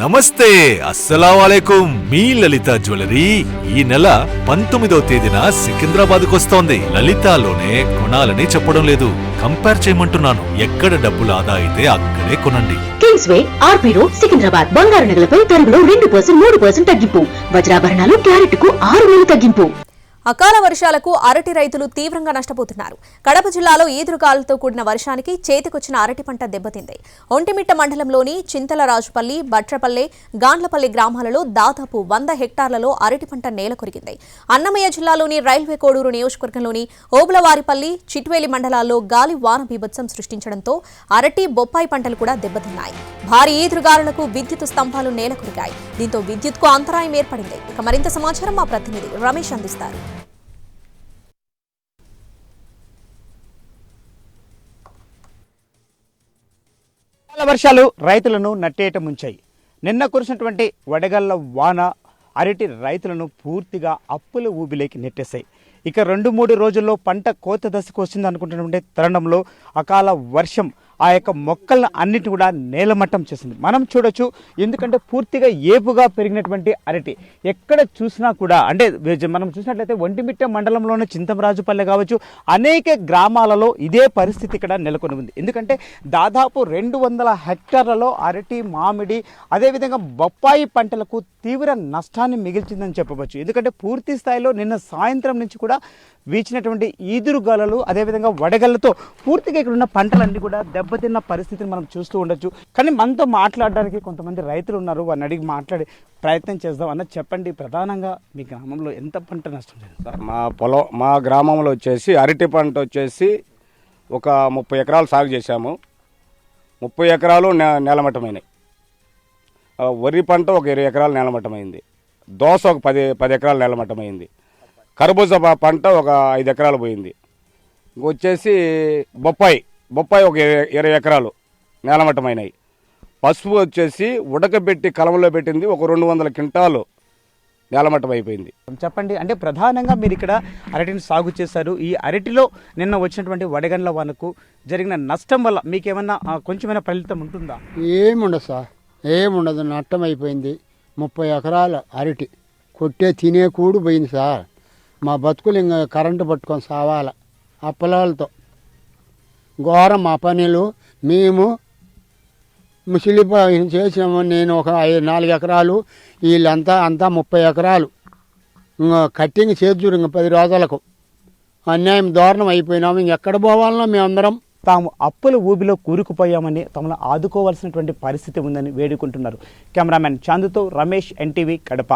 నమస్తే, అస్సలాముఅలైకుం. మీ లలిత జ్యువెలరీ ఈ నెల 19వ తేదీన సికింద్రాబాద్ కొస్తోంది. లలితాలోనే కొనాలని చెప్పడం లేదు, కంపేర్ చేయమంటున్నాను. ఎక్కడ డబ్బులు ఆదా అయితే అక్కడే కొనండి. Kingsway RP road Secunderabad. బంగారు నగలపై తరుగులో 2% 3% తగ్గింపు. వజ్రాభరణాలు క్యారెట్కు 6,000 తగ్గింపు. అకాల వర్షాలకు అరటి రైతులు తీవ్రంగా నష్టపోతున్నారు. కడప జిల్లాలో ఈదురుగాలులతో కూడిన వర్షానికి చేతికొచ్చిన అరటి పంట దెబ్బతింది. ఒంటిమిట్ట మండలంలోని చింతలరాజుపల్లి, బట్రపల్లె, గాండ్లపల్లి గ్రామాలలో దాదాపు 100 హెక్టార్లలో అరటి పంట నేల కొరిగింది. అన్నమయ్య జిల్లాలోని రైల్వే కోడూరు నియోజకవర్గంలోని ఓబులవారిపల్లి, చిట్వేలి మండలాల్లో గాలి వాన బీభత్సం సృష్టించడంతో అరటి, బొప్పాయి పంటలు కూడా దెబ్బతిన్నాయి. భారీ ఈదురుగాలులకు విద్యుత్ స్తంభాలు నేల కొరిగాయి. దీంతో విద్యుత్కు అంతరాయం ఏర్పడింది. ఇక మరింత సమాచారం మా ప్రతినిధి రమేష్ అందిస్తారు. వర్షాలు రైతులను నట్టేట ముంచాయి. నిన్న కురిసినటువంటి వడగళ్ల వాన అరటి రైతులను పూర్తిగా అప్పుల ఊబిలోకి నెట్టేశాయి. ఇక 2-3 రోజుల్లో పంట కోత దశకు వస్తుంది అనుకుంటున్నటువంటి తరుణంలో అకాల వర్షం ఆ యొక్క మొక్కలను అన్నిటి కూడా నేలమట్టం చేసింది. మనం చూడొచ్చు, ఎందుకంటే పూర్తిగా ఏపుగా పెరిగినటువంటి అరటి ఎక్కడ చూసినా కూడా, అంటే మనం చూసినట్లయితే ఒంటిమిట్ట మండలంలోని చింతమరాజుపల్లె కావచ్చు, అనేక గ్రామాలలో ఇదే పరిస్థితి ఇక్కడ నెలకొని ఉంది. ఎందుకంటే దాదాపు 200 హెక్టార్లలో అరటి, మామిడి, అదేవిధంగా బొప్పాయి పంటలకు తీవ్ర నష్టాన్ని మిగిల్చిందని చెప్పవచ్చు. ఎందుకంటే పూర్తి స్థాయిలో నిన్న సాయంత్రం నుంచి కూడా వీచినటువంటి ఈదురుగాలులు, అదేవిధంగా వడగళ్లతో పూర్తిగా ఇక్కడ ఉన్న పంటలన్నీ కూడా దెబ్బతిన్న పరిస్థితిని మనం చూస్తూ ఉండొచ్చు. కానీ మనతో మాట్లాడడానికి కొంతమంది రైతులు ఉన్నారు, వారిని అడిగి మాట్లాడే ప్రయత్నం చేద్దాం. అన్న చెప్పండి, ప్రధానంగా మీ గ్రామంలో ఎంత పంట నష్టం జరిగింది? మా గ్రామంలో వచ్చేసి అరటి పంట వచ్చేసి ఒక 30 ఎకరాలు సాగు చేశాము. 30 ఎకరాలు నేలమట్టమైనాయి. వరి పంట ఒక 20 ఎకరాలు నేలమట్టమైంది. దోస ఒక 10 ఎకరాలు నేలమట్టమైంది. కర్బూజా పంట ఒక 5 ఎకరాలు పోయింది. వచ్చేసి బొప్పాయి ఒక 20 ఎకరాలు నేలమట్టమైనాయి. పసుపు వచ్చేసి ఉడకబెట్టి కలంలో పెట్టింది ఒక 200 క్వింటాలు నేలమట్టం అయిపోయింది. చెప్పండి, అంటే ప్రధానంగా మీరు ఇక్కడ అరటిని సాగు చేశారు. ఈ అరటిలో నిన్న వచ్చినటువంటి వడగండ్ల వానకు జరిగిన నష్టం వల్ల మీకేమన్నా కొంచెమైనా ఫలితం ఉంటుందా? ఏముండదు సార్, ఏముండదు. నష్టం అయిపోయింది. 30 ఎకరాల అరటి కొట్టే తినే కూడు పోయింది సార్. మా బతుకులు ఇంకా కరెంటు పట్టుకొని సావాల ఆ పొలాలతో. ఘోరం మా పనులు. మేము ముసిలి చేసాము. నేను ఒక 4 ఎకరాలు, వీళ్ళంతా 30 ఎకరాలు కట్టింగ్ చేద్దూరు. ఇంక 10 రోజులకు అన్యాయం దారుణం అయిపోయినాము. ఇంకెక్కడ పోవాలనో మేమందరం. తాము అప్పుల ఊబిలో కూరుకుపోయామని తమను ఆదుకోవాల్సినటువంటి పరిస్థితి ఉందని వేడుకుంటున్నారు. కెమెరామెన్ చాందుతో రమేష్, NTV, కడప.